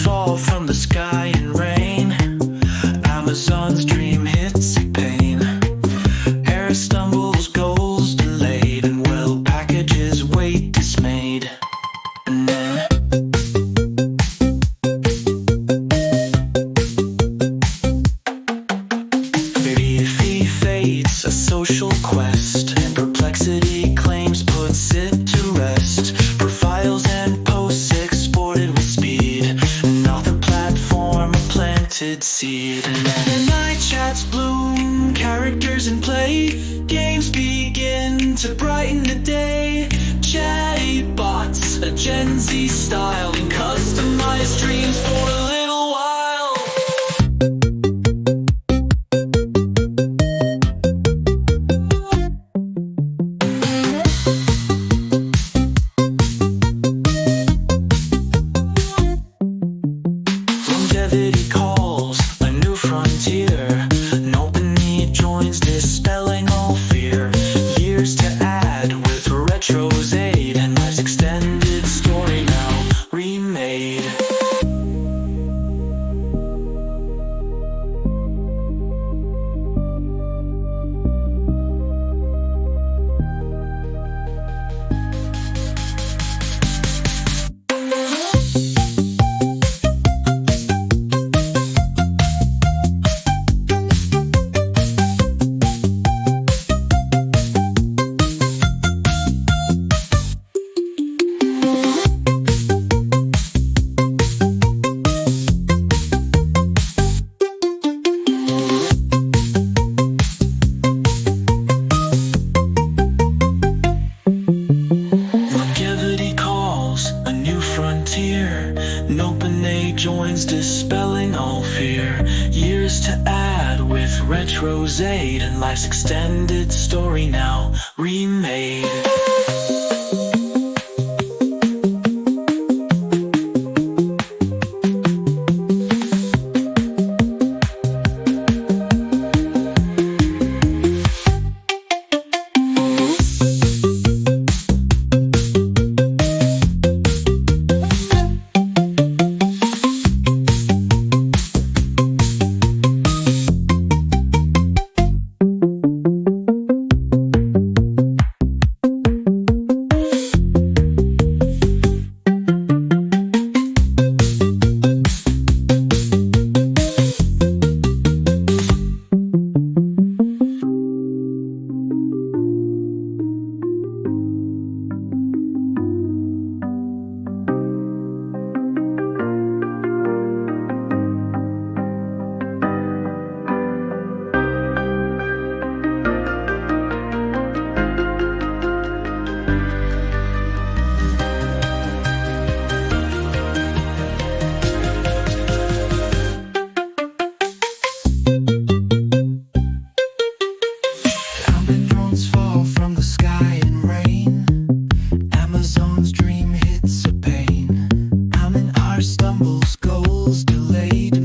fall from the sky in rain. Amazon's dream hits a pain. Air stumbles, goals delayed, and well, packages wait dismayed. And then fee fades a social quest, and Perplexity claims puts it to rest. Profiles and posts exported with speed, not the platform a planted seed. And then night chats bloom, characters in play, games begin to brighten the day. Chatty bots, a Gen Z style, and customized dreams for a little while. Longevity calls a new frontier. An OpenAI joins, dispelling all fear. Years to add with retro's aid, and life's extended story now remade. Longevity calls a new frontier. An OpenAI joins, dispelling all fear. Years to add with retro's aid, and life's extended story now remade. Drones fall from the sky in rain. Amazon's dream hits a pain. Our stumbles, goals delayed.